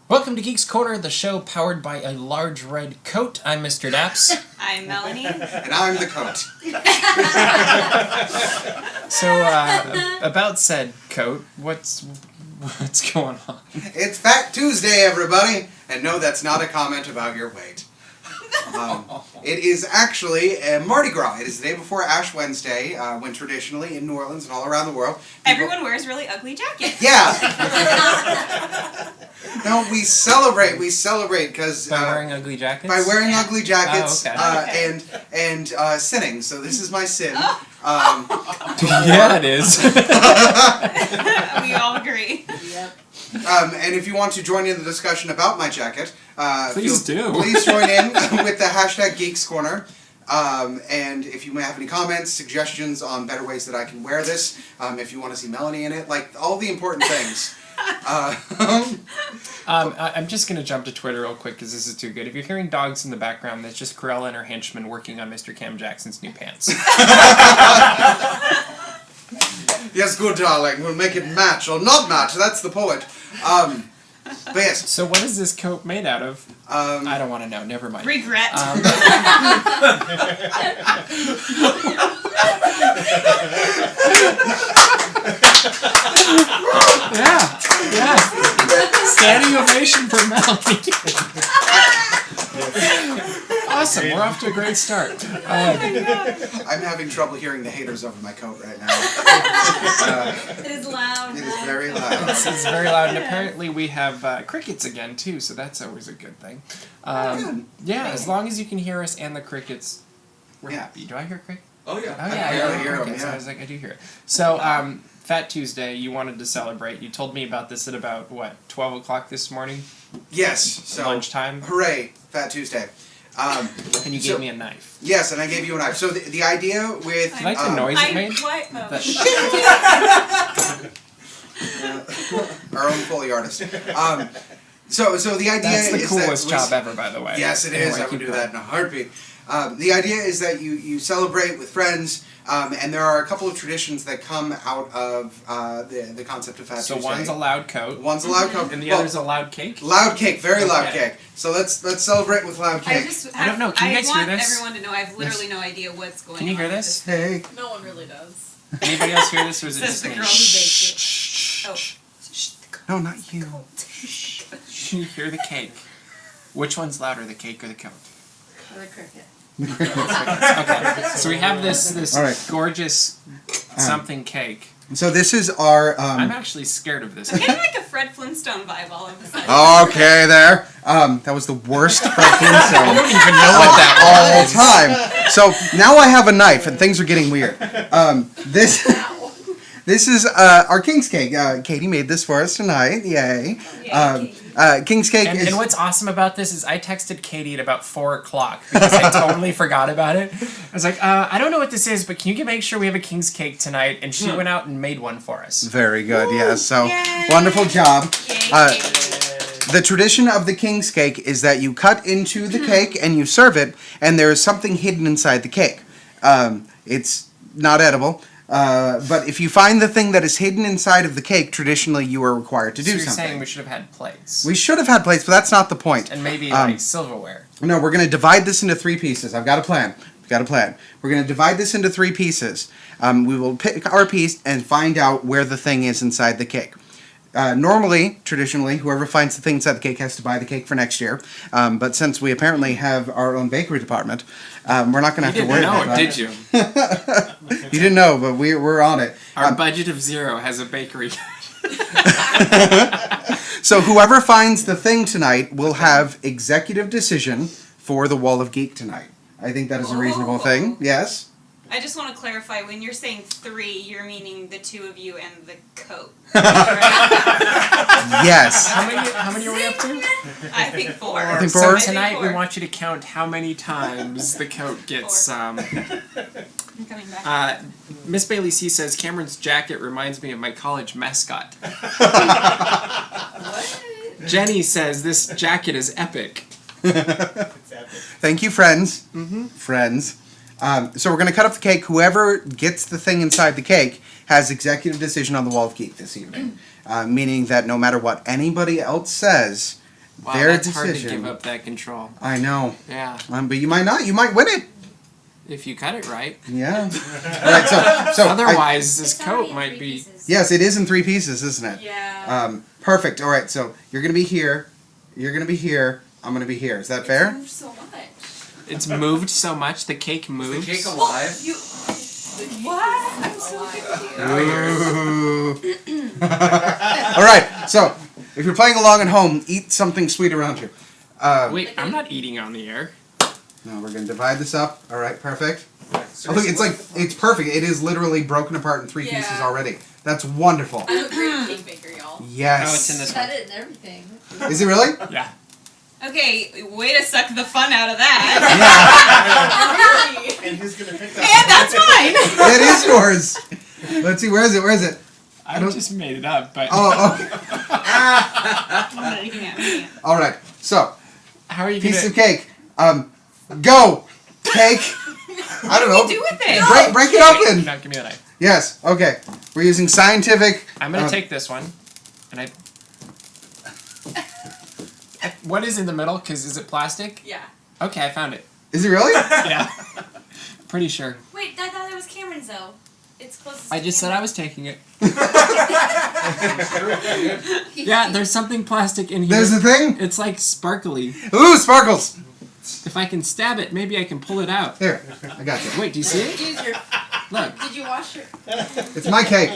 Welcome to Geeks Corner, the show powered by a large red coat. I'm Mr. DAPs. I'm Melanie. And I'm the coat. So, about said coat, what's going on? It's Fat Tuesday, everybody! And no, that's not a comment about your weight. It is actually Mardi Gras. It is the day before Ash Wednesday, when traditionally in New Orleans and all around the world, Everyone wears really ugly jackets. Yeah! No, we celebrate because... By wearing ugly jackets? By wearing ugly jackets, Oh, okay. and sinning. So this is my sin. Yeah, it is. We all agree. Yep. And if you want to join in the discussion about my jacket, Please do. Please join in with the hashtag Geeks Corner. And if you may have any comments, suggestions on better ways that I can wear this, if you want to see Melanie in it, like all the important things. I'm just going to jump to Twitter real quick because this is too good. If you're hearing dogs in the background, that's just Corella and her henchman working on Mr. Cam Jackson's new pants. Yes, good darling, we'll make it match, or not match, that's the point. But yes. So what is this coat made out of? I don't want to know, never mind. Regret. Yeah. Standing ovation for Melanie. Awesome, we're off to a great start. I'm having trouble hearing the haters over my coat right now. It is loud. It is very loud. It's very loud, and apparently we have crickets again too, so that's always a good thing. Yeah, as long as you can hear us and the crickets, we're happy. Do I hear crickets? Oh yeah. Oh yeah, I hear crickets. I was like, I do hear it. So, Fat Tuesday, you wanted to celebrate. You told me about this at about, 12 o'clock this morning? Yes, so... Lunchtime? Hooray, Fat Tuesday. And you gave me a knife. Yes, and I gave you a knife. So the idea with... Do you like the noise it made? What? Our own Foley artist. So the idea That's the is coolest that job ever, by the way. Yes, it is. I would do that in a heartbeat. The idea is that you celebrate with friends, and there are a couple of traditions that come out of the concept of Fat Tuesday. So one's a loud coat. One's a loud coat. And the other's a loud cake? Loud cake, very loud cake. So let's celebrate with loud cake. I don't know, can you guys hear this? I want everyone to know I have literally no idea what's going on. Can you hear this? Hey. No one really does. Anybody else hear this, or is it Says just the me? girl who baked it. Oh. No, not you. You hear the cake. Which one's louder, the cake or the coat? The cricket. Okay, so we have this All right. gorgeous something cake. So this is our... I'm actually scared of this. I'm getting like a Fred Flintstone vibe all of a sudden. Okay, there. That was the worst Fred Flintstone. I don't even know what that all time. So now I have a knife, and things are getting weird. This is our King's Cake. Katie made this for us tonight. Yay. King's Cake is... And what's awesome about this is I texted Katie at about 4 o'clock because I totally forgot about it. I was like, I don't know what this is, but can you make sure we have a King's Cake tonight? And she went out and made one for us. Very good, yes. So, Yay. wonderful job. Yay. The tradition of the King's Cake is that you cut into the cake and you serve it, and there is something hidden inside the cake. It's not edible. But if you find the thing that is hidden inside of the cake, traditionally you are required to do So you're something. saying we should have had plates. We should have had plates, but that's not the point. And maybe like silverware. No, we're going to divide this into 3 pieces. I've got a plan. We're going to divide this into 3 pieces. We will pick our piece and find out where the thing is inside the cake. Normally, traditionally, whoever finds the thing inside the cake has to buy the cake for next year. But since we apparently have our own bakery department, we're not going to have to worry about that. Did you? You didn't know, but we're on it. Our budget of 0 has a bakery. So whoever finds the thing tonight will have executive decision for the Wall of Geek tonight. I think that is a reasonable thing. Yes? I just want to clarify, when you're saying 3, you're meaning the 2 of you and the coat. Yes. How many are we up to? I think 4. I think So 4. tonight we 4. want you to count how many times the coat gets. 4. I'm coming back. Miss Bailey C says Cameron's jacket reminds me of my college mascot. What? Jenny says this jacket is epic. Thank you, friends. Friends. So we're going to cut up the cake. Whoever gets the thing inside the cake has executive decision on the Wall of Geek this evening. Meaning that no matter what anybody else says, Wow, Their that's hard to decision. give up that control. I know. Yeah. But you might not. You might win it. If you cut it right. Yeah. All right. So Otherwise, this It's already coat in might 3 be. pieces. yes, it is in 3 pieces, isn't it? Yeah. Perfect. All right. So you're gonna be here. You're gonna be here. I'm gonna be here. Is that It's fair? moved so much. It's moved so much. The cake moves. The cake alive? You. What? I'm so confused. Ooh. All right. So if you're playing along at home, eat something sweet around you. Wait, I'm not eating on the air. No, we're gonna divide this up. All right. Perfect. Oh, look, it's perfect. It is literally broken apart in 3 pieces Yeah. already. That's wonderful. I'm a great cake baker, y'all. Yes. Oh, it's in this Cut one. it and everything. Is it really? Yeah. Okay, way to suck the fun out of that. Really? And who's gonna pick And that's mine. It is yours. Let's see. Where is it? Where is it? I don't- just made it up, but Oh, okay. I'm not looking at me. All right. So, how are you piece gonna? of cake. Go. Cake. I don't What know. do you do with it? Break it open. No, give me the knife. Yes. Okay. We're using scientific. I'm gonna take this one, and I. What is in the middle? Cause is it plastic? Yeah. Okay, I found it. Is it really? Yeah. Pretty sure. Wait, I thought it was Cameron's though. It's closest I to just said I Cameron. was taking it. Yeah, there's something plastic in here. There's a thing. It's like sparkly. Ooh, sparkles. If I can stab it, maybe I can pull it out. Here, I got you. Wait, do you see it? Use your. Look. Did you wash your? It's my cake.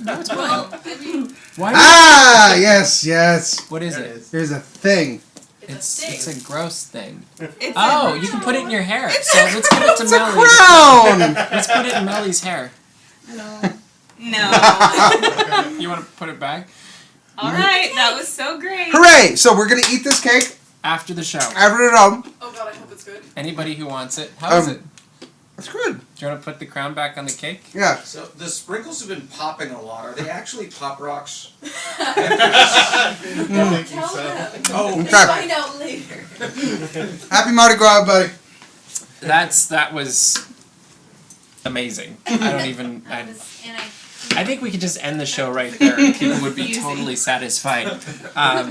No, it's Well, mine. I mean, Why? Ah, yes, yes. What is There it? it is. Here's a thing. it's It's a a gross thing. It's Oh, you can put it in your hair. So let's give it to It's a Melly. crown. Let's put it in Melly's hair. No. No. You want to put it back? All right, that was so great. Hooray! So we're gonna eat this cake After the show. after it home. Oh god, I hope it's good. Anybody who wants it. How is it? That's good. Do you want to put the crown back on the cake? Yeah. So the sprinkles have been popping a lot. Are they actually Pop Rocks? Don't tell them. Oh, Okay. Find out later. Happy Mardi Gras, buddy. That was amazing. I don't even. I was, and I think we could just end the show right there. People would be totally satisfied. but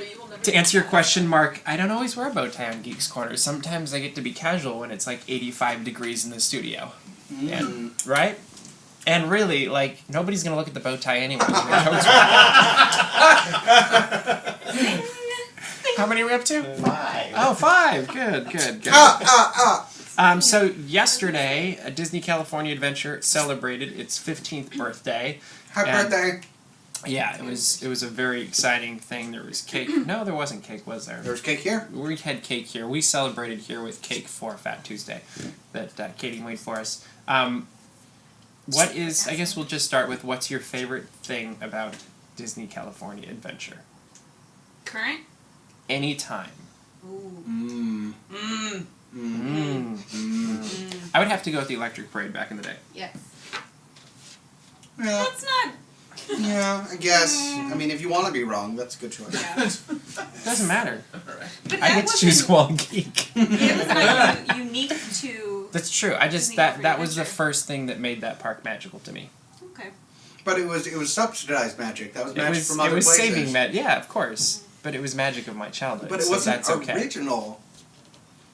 you will never To answer your question, Mark, I don't always wear a bow tie on Geeks Corner. Sometimes I get to be casual when it's like 85 degrees in the studio. And, right? And really, like, nobody's going to look at the bow tie anyway. How many are we up to? 5. Oh, 5. Good. So yesterday, a Disney California Adventure celebrated its 15th birthday. Happy And- birthday. Yeah, it was a very exciting thing. There was cake. No, there wasn't cake, was there? There's cake here. We had cake here. We celebrated here with cake for Fat Tuesday that Katie made for us. What is, I guess we'll just start with, what's your favorite thing about Disney California Adventure? Current? Anytime. Ooh. Mmm. Mmm. I would have to go with the Electric Parade back in the day. Yes. Yeah, That's not. yeah, I guess. I mean, if you want to be wrong, that's a good choice. Yeah. Doesn't matter. But I that get to choose wasn't- Wall of Geek. It was not unique to. That's true. I just, Disney that California was the Adventure. first thing that made that park magical to me. Okay. But it was subsidized magic. That was It magic was, from it other was places. saving yeah, of course. But it was magic of my childhood. But it so wasn't that's okay. original.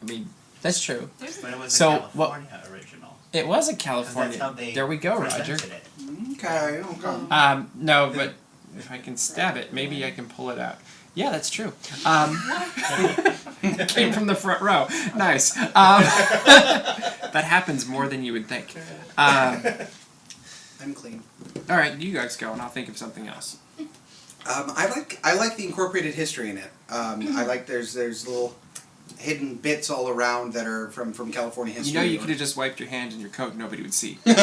I mean, that's true. But it was So, a California original. It was a 'Cause California. That's how they There we go, Roger. presented it. Okay. No, but if I can stab it, maybe I can pull it out. Yeah, that's true. It came from the front row. Nice. That happens more than you would think. I'm clean. All right, you guys go, and I'll think of something else. I like the incorporated history in it. I like there's little hidden bits all around that are from California history. You know, you could have just wiped your hand in your coat, and nobody would see. But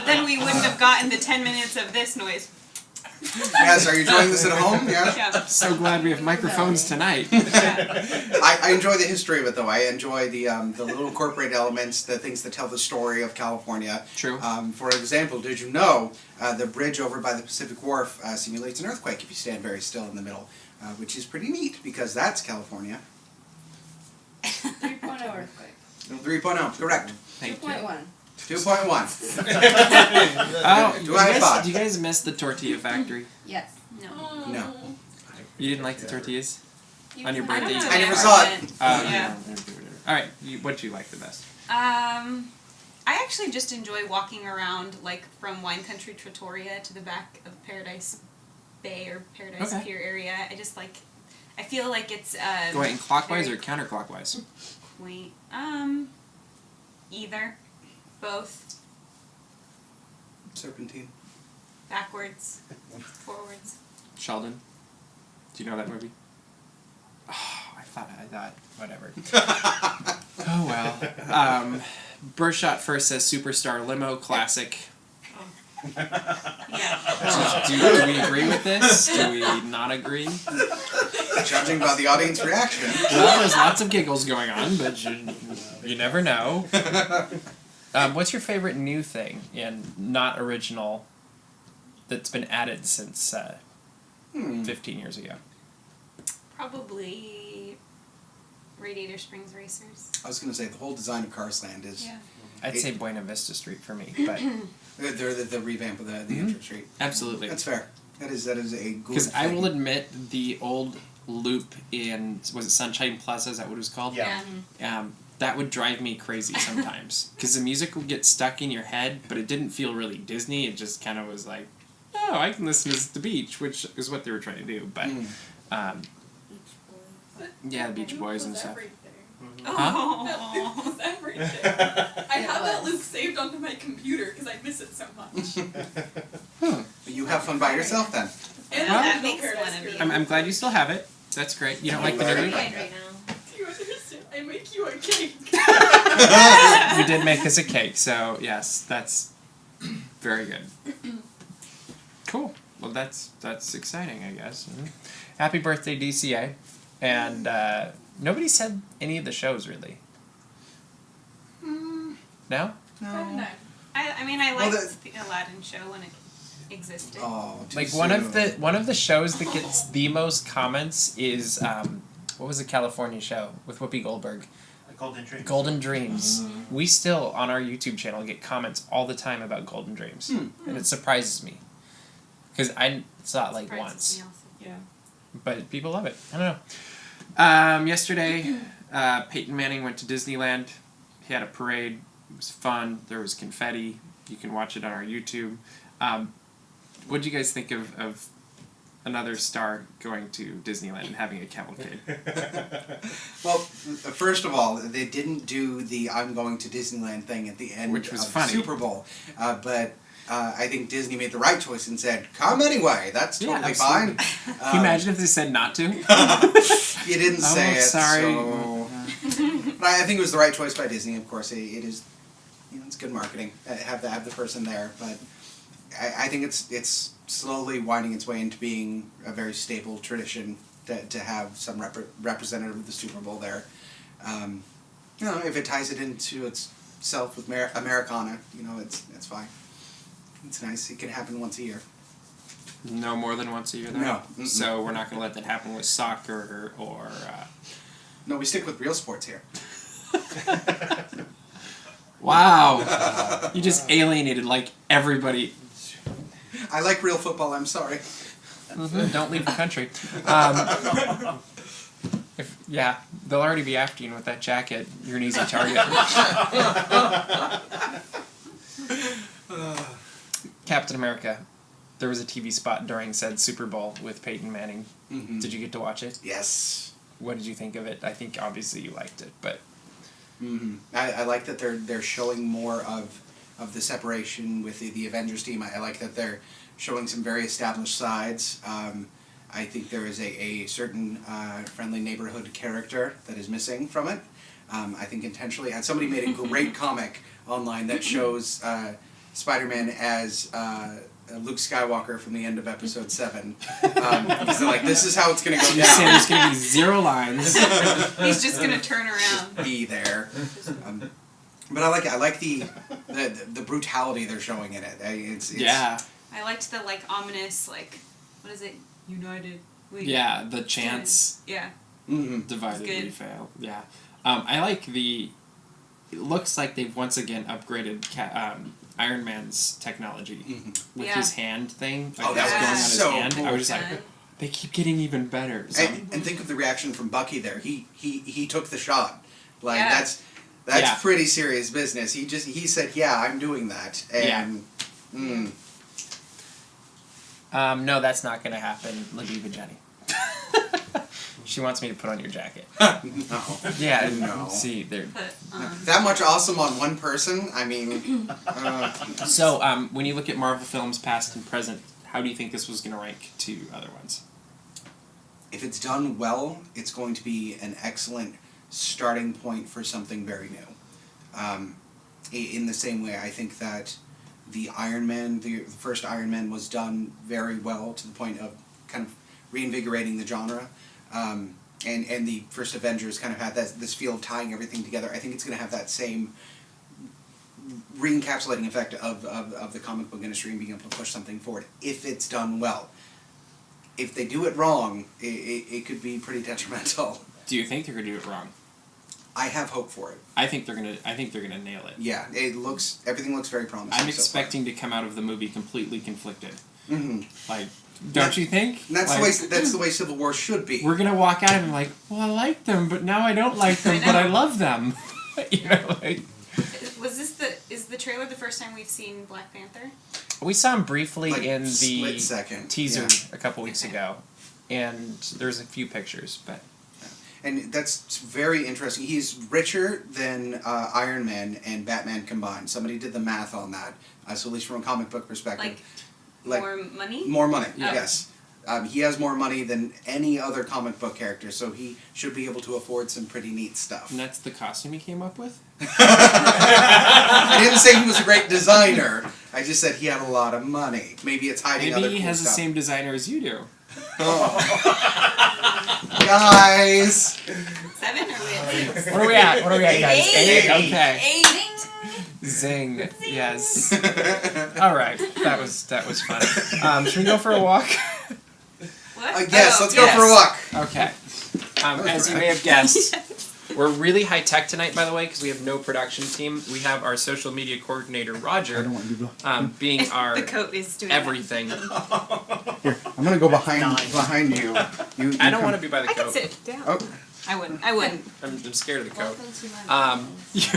then we wouldn't have gotten the 10 minutes of this noise. Yes, are you enjoying this at home? Yeah. Yeah. So glad we have microphones tonight. I enjoy the history of it though. I enjoy the little incorporated elements, the things that tell the story of California. True. For example, did you know the bridge over by the Pacific Wharf simulates an earthquake if you stand very still in the middle, which is pretty neat because that's California. 3.0 earthquake. 3.0, correct. Thank you. 2.1. 2.1. Oh, Do I have five? do you guys miss the tortilla factory? Yes. No. No. You didn't like the tortillas? You On your I don't birthday? know I the never saw it. argument. Yeah. All right. What do you like the best? I actually just enjoy walking around, like, from Wine Country Trattoria to the back of Paradise Bay or Paradise Okay. Pier area. I just like, I feel like it's Going clockwise or very counterclockwise? quaint. Either, both, Serpentine. backwards, forwards. Sheldon, do you know that movie? Oh, I thought, whatever. Oh well. Birdshot first says Superstar Limo Classic. Yeah. Do we agree with this? Do we not agree? Judging by the audience reaction. Well, there's lots of giggles going on, but you never know. What's your favorite new thing and not original that's been added since 15 years ago? Probably Radiator Springs Racers. I was going to say the whole design of Cars Land is Yeah. I'd say Buena Vista Street for me, but they're the revamp of the intro street. absolutely. That's fair. That is a good. Because I thing. will admit the old loop in, was it Sunshine Plaza? Is that what it was called? Yeah. That would drive me crazy sometimes because the music would get stuck in your head, but it didn't feel really Disney. It just kind of was like, oh, I can listen to this at the beach, which is what they were trying to do. But yeah, the Beach Boys and stuff. Oh. That loop was everything. I have that loop saved onto my computer because I miss it so much. You have fun by yourself then. And Well, that I makes Paradise one of Pier. you. I'm glad you still have it. That's great. You don't like the new loop? Right now. Do you understand? I make you a cake. You did make us a cake, so yes, that's very good. Cool. Well, that's exciting, I guess. Happy birthday, DCA. And nobody said any of the shows, really. No? No. I mean, I Well, liked the Aladdin show when it existed. Oh, too Like soon. one of the shows that gets the most comments is what was the California show with Whoopi Goldberg? Golden Dreams. Golden Dreams. We still on our YouTube channel get comments all the time about Golden Dreams, and it surprises me because I saw it like Surprises once, me also. Yeah. but people love it. I don't know. Yesterday, Peyton Manning went to Disneyland. He had a parade. It was fun. There was confetti. You can watch it on our YouTube. What did you guys think of another star going to Disneyland and having a cavalcade? Well, first of all, they didn't do the "I'm going to Disneyland" thing at the end Which was of funny. the Super Bowl, but I think Disney made the right choice and said, "Come anyway. That's Yeah, totally absolutely. fine." Can you imagine if they said not to? You didn't say Oh, it. sorry. So. But I think it was the right choice by Disney. Of course, it is. It's good marketing. Have the person there, but I think it's slowly winding its way into being a very staple tradition to have some representative of the Super Bowl there. If it ties it into itself with Americana, it's fine. It's nice. It can happen once a year. No more than once a year, though? No. Mm-mm. So we're not going to let that happen with soccer or No, we stick with real sports here. wow! You just alienated, like, everybody. I like real football. I'm sorry. Don't leave the country. They'll already be after you with that jacket. You're an easy target. Captain America. There was a TV spot during said Super Bowl with Peyton Manning. Mm-hmm. Did you get to watch it? Yes. What did you think of it? I think obviously you liked it, but Mm-hmm. I like that they're showing more of the separation with the Avengers team. I like that they're showing some very established sides. I think there is a certain friendly neighborhood character that is missing from it. I think intentionally. And somebody made a great comic online that shows Spider-Man as Luke Skywalker from the end of Episode 7. Because they're like, this is how it's going to go you say down. there's going to be 0 lines. He's just gonna turn around. Be there. But I like the brutality they're showing in it. It's Yeah. I liked the ominous what is it? United. Yeah, the chants. Yeah. Mm-hmm. Divided Good. we fail. Yeah. I like it looks like they've once again upgraded Iron Man's technology with Yeah. his hand thing. Oh, that was that going on was his so hand. cool. I was just like, They keep getting even better. So. And think of the reaction from Bucky there. He took the shot. Like Yeah. that's Yeah. pretty serious business. He said, "Yeah, I'm doing that." And no, that's not going to happen, Ladiva Jenny. She wants me to put on your jacket. no. Yeah, No. see, they're... But, That much awesome on one person? I mean, So, when you look at Marvel films past and present, how do you think this was going to rank to other ones? if it's done well, it's going to be an excellent starting point for something very new. In the same way, I think that the Iron Man, the first Iron Man, was done very well to the point of kind of reinvigorating the genre. And the first Avengers kind of had this feel of tying everything together. I think it's going to have that same re-encapsulating effect of the comic book industry and being able to push something forward if it's done well. If they do it wrong, it could be pretty detrimental. Do you think they're gonna do it wrong? I have hope for it. I think they're gonna nail it. Yeah, everything looks very promising. I'm so far. expecting to come out of the movie completely conflicted. Mm-hmm. Like, don't you think? That's like, the way Civil War should be. We're gonna walk out and be like, well, I like them, but now I don't like them, but I love them. You know, like. Is the trailer the first time we've seen Black Panther? We saw him briefly Like, in the split second. teaser Yeah. a couple weeks ago, and there's a few pictures, but And that's very interesting. He's richer than Iron Man and Batman combined. Somebody did the math on that. So at least from a comic book perspective. Like more money? More money, Yeah. yes. He has more money than any other comic book character, so he should be able to afford some pretty neat stuff. and that's the costume he came up with. I didn't say he was a great designer. I just said he had a lot of money. Maybe it's hiding other Maybe he cool has stuff. the same designer as you do. Guys! 7 or we at 6? What are we at? What are we at, guys? 8. 8? Okay. 8. Zing. Yes. All right. That was fun. Should we go for a walk? What? Yes, let's go for a walk. Okay. As you may have guessed, we're really high tech tonight, by the way, because we have no production team. We have our social media coordinator, Roger, want to do being our The coat is doing everything. Here, I'm gonna go behind you. I don't want to be by the I can coat. sit down. Oh, I wouldn't. I'm scared of the coat. Welcome to my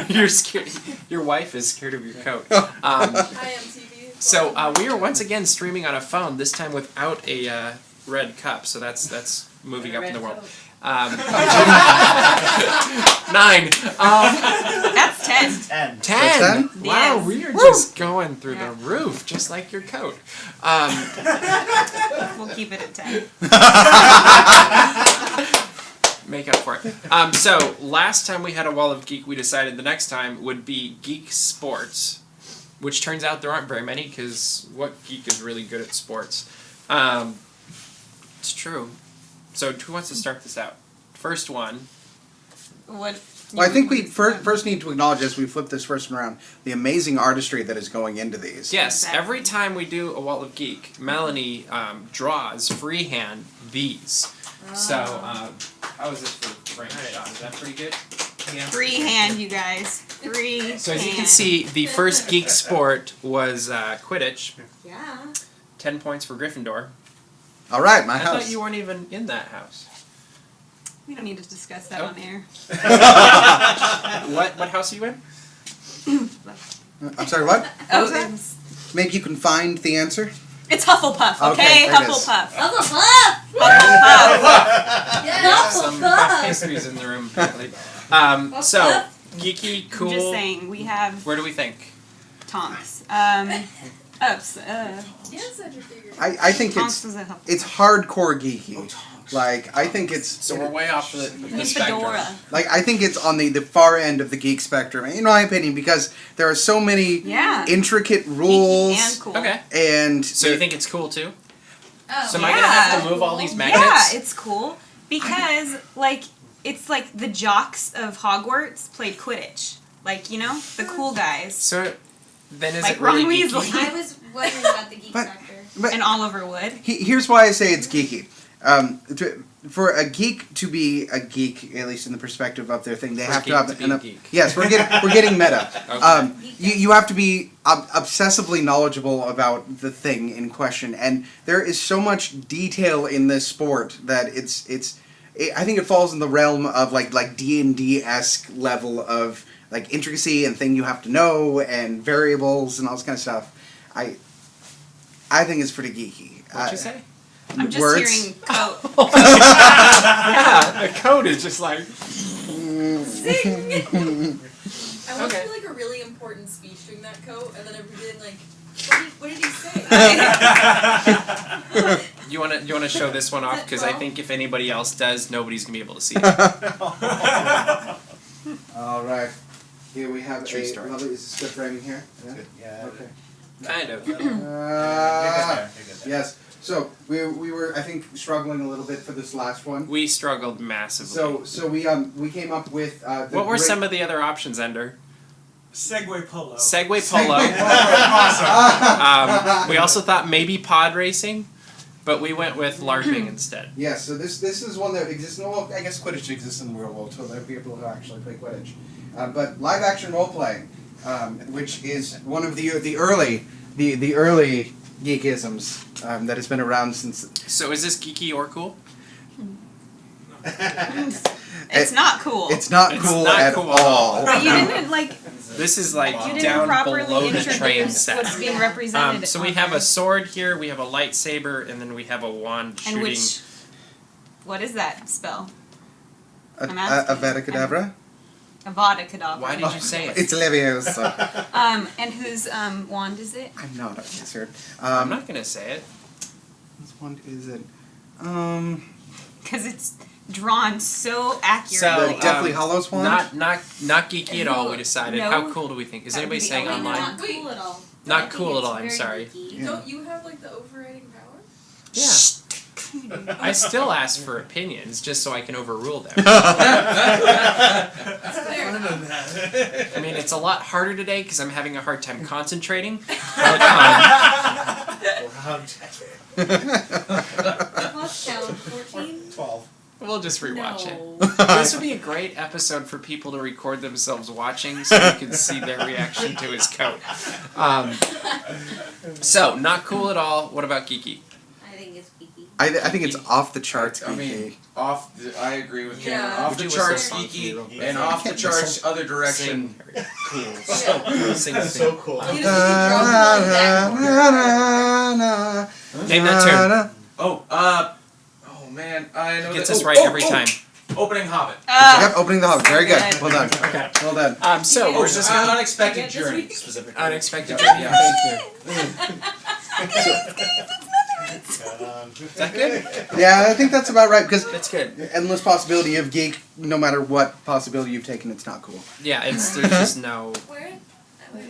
You're scared. Your wife is scared of your coat. I am TV. So we are once again streaming on a phone. This time without a red cup. So that's moving up in the world. 9. That's 10. 10. 10. Yes. Wow, we are just going through the roof, just like your coat. We'll keep it at 10. Make up for it. So last time we had a Wall of Geek, we decided the next time would be Geek Sports, which turns out there aren't very many because what geek is really good at sports? It's true. So who wants to start this out? First one. What? well, I think we first need to acknowledge, as we flip this first one around, the amazing artistry that is going into these. Yes, Exactly. every time we do a Wall of Geek, Melanie draws freehand these. So, how is this for right shot? Is that pretty good? Yeah. Freehand, you guys. Free. So as you can see, the first geek sport was Quidditch. Yeah. 10 points for Gryffindor. All right, my I house. thought you weren't even in that house. We don't need to discuss that Oh. on air. What house are you in? I'm sorry, what? Oh, it's Maybe you can find the answer? Hufflepuff, Okay, okay? there it is. Hufflepuff. Hufflepuff! Hufflepuff. Yes! Some puff pastries in the room, apparently. So, geeky, cool. I'm just saying, we have Where do we think? Tonks. Yes, I just figured. I think Tonks it's was a Hufflepuff. it's hardcore geeky. Like I think it's So we're way off the And spectrum. Fedora. like I think it's on the far end of the geek spectrum, in my opinion, because there are so many Yeah. intricate Geeky rules and cool. Okay. and So you think it's cool too? Oh, So am I gonna have to move all these magnets? Yeah, it's cool because it's like the jocks of Hogwarts played Quidditch. Like, you know, the cool guys. So then is Like it really Ron geeky? Weasley. I was wondering about the geek But- factor. but And Oliver Wood. here's why I say it's geeky. For a geek to be a geek, at least in the perspective of their thing, they For have a to geek have to be a geek. Yes, we're getting meta. Okay. You have to be obsessively knowledgeable about the thing in question, and there is so much detail in this sport that I think it falls in the realm of like D&D-esque level of like intricacy and thing you have to know and variables and all this kind of stuff. I think it's pretty geeky. What'd you say? I'm just Words? hearing coat. Yeah, a code is just like. Zing! I want Okay. to do like a really important speech during that coat, and then everybody like, what did he say? You wanna show this one off, because I think if anybody else does, nobody's gonna be able to see it. All right. Here we have True a story. lovely. Is this good framing here? Yeah. Yeah. Okay. Kind of. Yes. So we were, I think, struggling a little bit for this last one. We struggled massively. So we came up with What were some of the other options, Ender? Segway polo. Segway polo. Awesome. We also thought maybe pod racing, but we went with LARPing instead. Yes. So this is one that exists. Well, I guess Quidditch exists in the real world, so there are people who actually play Quidditch. But live action role playing, which is one of the early geekisms that has been around since. So is this geeky or cool? It's not cool. It's not It's cool not at cool at all. all. But you didn't like. This is like You didn't down properly below the train introduce set. what's being represented. So we have a sword here, we have a lightsaber, and then we have a wand shooting. And which. What is that spell? A I'm asking. Avada Kedavra? Avada Kedavra. Why did you say it? It's Leviosa. And whose wand is it? I'm not a wizard. I'm not gonna say it. Whose wand is it? Because it's drawn so accurately. So, The Deathly Hallows wand? Not geeky at all. We decided. No. How cool do we think? Is That would anybody be saying the only online? one. Not cool at all. Not I think cool at it's all. I'm very sorry. geeky. Yeah. Don't you have like the overriding power? Yeah. I still ask for opinions just so I can overrule them. That's fair. I mean, it's a lot harder today because I'm having a hard time concentrating. Lost count 14. 12. We'll just rewatch it. No. This would be a great episode for people to record themselves watching so we can see their reaction to his coat. So, not cool at all. What about geeky? I think it's geeky. I think it's off the charts I mean, geeky. I agree with Cameron. Yeah. Off Would the you charts whistle? geeky, and off the charts other direction cool. Sing That's the so thing. cool. You just need to drum Name that tune. Oh man, I know Gets that. us right every time. Opening Hobbit. Yep, opening the Hobbit. Very good. good. Well done. Okay. Well done. So, Oh, we're just gonna... unexpected Get this journey week. specifically. Unexpected Yeah. journey. Thank you. Is that good? Yeah, I think that's about right because That's good. endless possibility of geek. No matter what possibility you've taken, it's not cool. Yeah, there's just no... Where?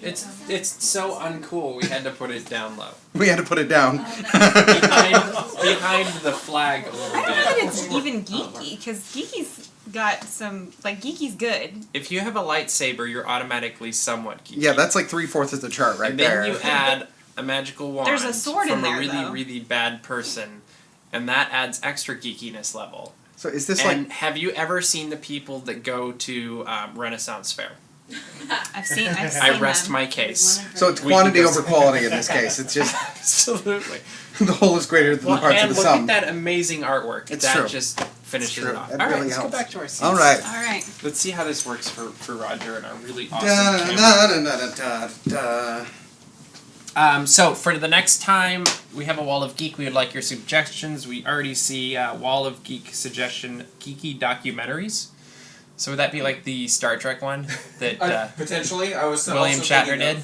It's so uncool we had to put it down low. We had to put it down. Behind the flag a little I don't know bit. that it's even geeky, because geeky's got some, like, geeky's good. If you have a lightsaber, you're automatically somewhat geeky. Yeah, that's like 3/4 of the chart right and then there. you add a magical wand There's a sword from in there, a really, though. really bad person, and that adds extra geekiness level. So is this And like? have you ever seen the people that go to Renaissance Fair? I've seen I rest them. my case. So it's We quantity can go over see- quality in this case. It's just Absolutely. the whole is greater than Well, the parts and of the look sum. at that amazing artwork. It's that true. just finishes true. it off. It All right, really let's go helps. back to our seats. All right. All right. Let's see how this works for Roger and our really awesome Da, camera. da, da, da, da, da. So for the next time we have a Wall of Geek, we would like your suggestions. We already see Wall of Geek suggestion geeky documentaries. So would that be like the Star Trek one that Potentially, I was William also Shatner thinking did?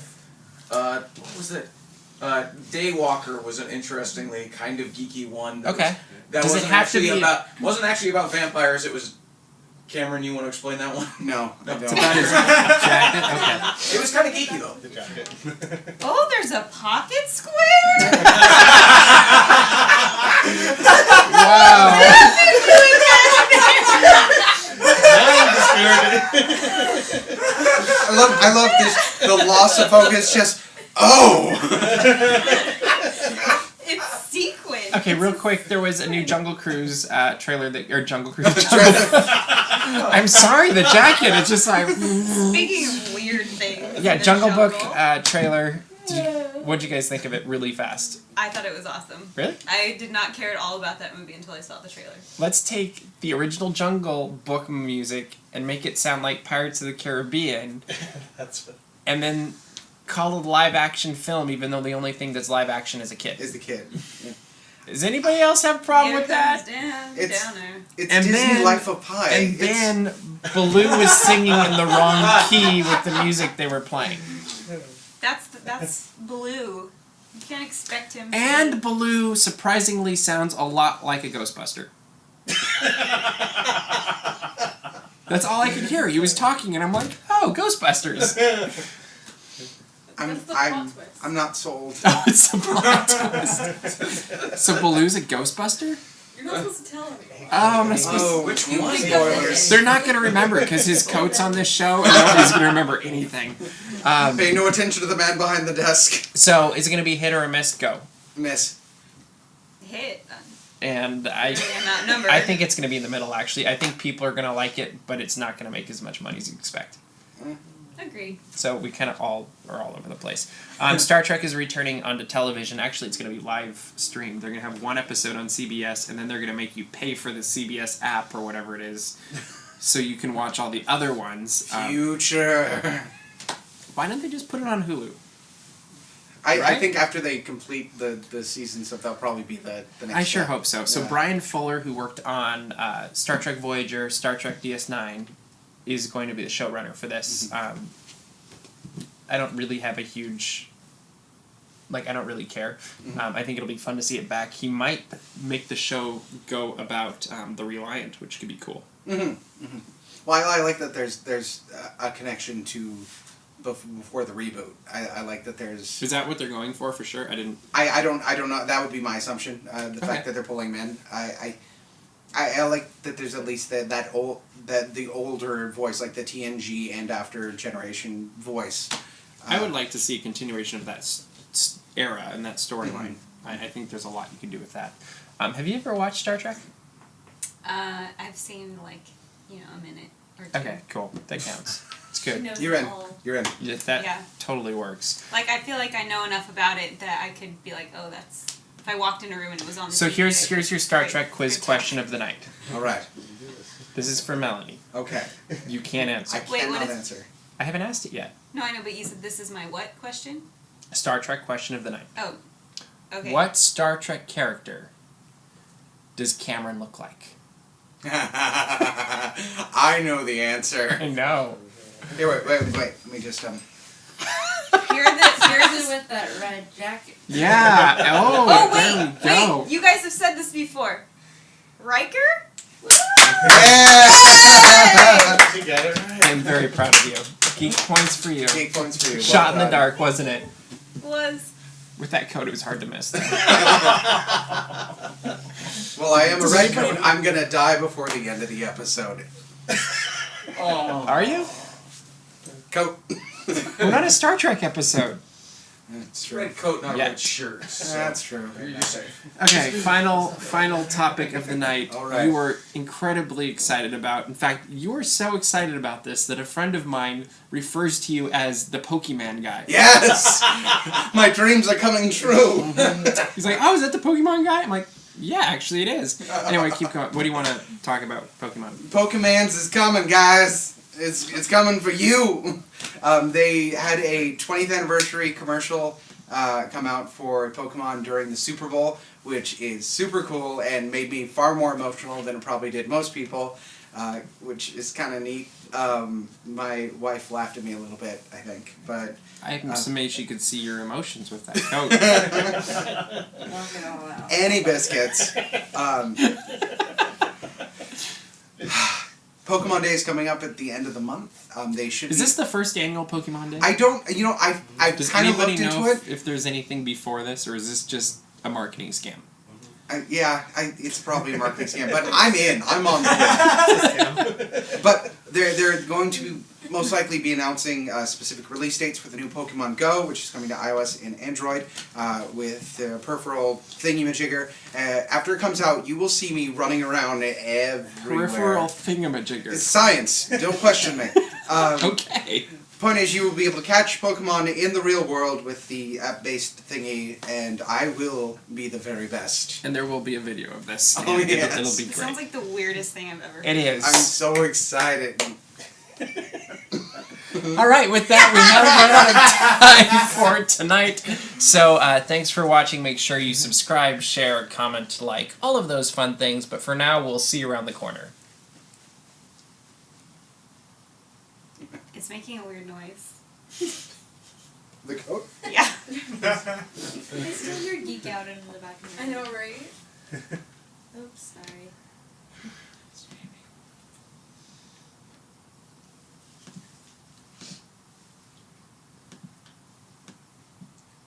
of, what was it? Daywalker was an interestingly kind of geeky one. That Okay. was- that Does it wasn't have to actually be wasn't actually about vampires. It was. Cameron, you want to explain that one? No, I It's don't. about his jacket? Okay. It was kind of geeky though. The jacket. Oh, there's a pocket square? Wow. I love this. The loss of focus. Just It's sequin. Okay, real quick, there was a new Jungle Cruise trailer Jungle Cruise. I'm sorry, the jacket. It's just like. Speaking of weird things. Yeah, in the Jungle Book trailer. What'd you guys think of it? Really fast. I thought it was awesome. Really? I did not care at all about that movie until I saw the trailer. Let's take the original Jungle Book music and make it sound like Pirates of the Caribbean, and then call it a live action film, even though the only thing that's live action is a kid. Is the kid. Yeah. Does anybody else have a problem with that? It's Downer. it's And Disney then- Life of Pi. And It's- then Baloo was singing in the wrong key with the music they were playing. That's Baloo. You can't expect him. And Baloo surprisingly sounds a lot like a Ghostbuster. That's all I could hear. He was talking, and I'm like, oh, Ghostbusters. That's the plot twist. I'm not sold. Oh, it's a plot twist. So Baloo's a Ghostbuster? You're not supposed to tell anyone. Oh, I'm not supposed Oh, Which one? spoilers. They're not going to remember because his coat's on this show, and nobody's going to remember anything. Pay no attention to the man behind the desk. So is it going to be hit or a miss? Go. Miss. Hit. And I That number. I think it's going to be in the middle, actually. I think people are going to like it, but it's not going to make as much money as you expect. Agreed. So we kind of all are all over the place. Star Trek is returning onto television. Actually, it's going to be live streamed. They're going to have one episode on CBS, and then they're going to make you pay for the CBS app or whatever it is, so you can watch all the other ones. Future. Why don't they just put it on Hulu? I Right? think after they complete the season stuff, that'll probably be the next I sure step. hope so. So Yeah. Brian Fuller, who worked on Star Trek Voyager, Star Trek DS9, is going to be the showrunner for this. Mm-hmm. I don't really have a huge... I don't really care. Mm-hmm. I think it'll be fun to see it back. He might make the show go about the Reliant, which could be cool. Well, I like that there's a connection to before the reboot. I like that there's. Is that what they're going for sure? I didn't... I don't know. That would be my assumption. The Okay. fact that they're pulling men. I like that there's at least the older voice, like the TNG and After Generation voice. I would like to see a continuation of that era and that storyline. I think there's a lot you can do with that. Have you ever watched Star Trek? I've seen a minute or two. Okay, cool. That counts. It's She good. knows You're it in. all. You're in. Yeah, that Yeah. totally works. I feel like I know enough about it that I could be like, oh, that's. If I walked in a room and it was on the So TV, here's your Star great. Trek quiz Good question of the night. All right. This is for Melanie. Okay. You can't answer. I Wait, cannot what is- answer. I haven't asked it yet. No, I know, but you said this is my what question? Star Trek question of the night. Oh, okay. What Star Trek character does Cameron look like? I know the answer. I know. Here, wait. Let me just Here's Here's this. with that red jacket. Yeah. Oh, Oh there we go. wait! You guys have said this before. Riker? Yeah! You got it right. I'm very proud of you. Geek points for you. Geek points for you. Shot in Well the done. dark, wasn't it? Was. With that coat, it was hard to miss. Well, I am a Does red anybody- coat. I'm gonna die before the end of the episode. Are you? Coat. We're not a Star Trek episode. That's true. Red coat, not a Yeah. red shirt. So That's true. you're safe. Okay, final topic of the night. All right. You were incredibly excited about. In fact, you were so excited about this that a friend of mine refers to you as the Pokemon guy. Yes! My dreams are coming true. He's like, "Oh, is that the Pokemon guy?" I'm like, "Yeah, actually, it is." Anyway, keep going. What do you want to talk about, Pokemon? Pokemon's is coming, guys. It's coming for you. They had a 20th anniversary commercial come out for Pokemon during the Super Bowl, which is super cool and made me far more emotional than it probably did most people, which is kind of neat. My wife laughed at me a little bit, I think, but I'm amazed she could see your emotions with that coat. Walk it all out. Annie biscuits. Pokemon Day is coming up at the end of the month. They should. Is be- this the first annual Pokemon Day? I don't. You know, I've Does kind of anybody looked know into it. if there's anything before this, or is this just a marketing scam? It's probably a marketing scam, but I'm in. I'm on board. But they're going to most likely be announcing specific release dates for the new Pokemon Go, which is coming to iOS and Android with the peripheral thingy-majigger. After it comes out, you will see me running around everywhere. Peripheral thingamajigger. It's science. Don't question me. Okay. Point is, you will be able to catch Pokemon in the real world with the app-based thingy, and I will be the very best. And there will be a video of this. Oh, and yes. It'll be It great. sounds like the weirdest thing I've ever heard. It is. I'm so excited. All right, with that, we have run out of time for tonight. So thanks for watching. Make sure you subscribe, share, comment, like, all of those fun things. But for now, we'll see you around the corner. It's making a weird noise. The coat? Yeah. I still hear geek out in the back of my I know, right? Oops, sorry.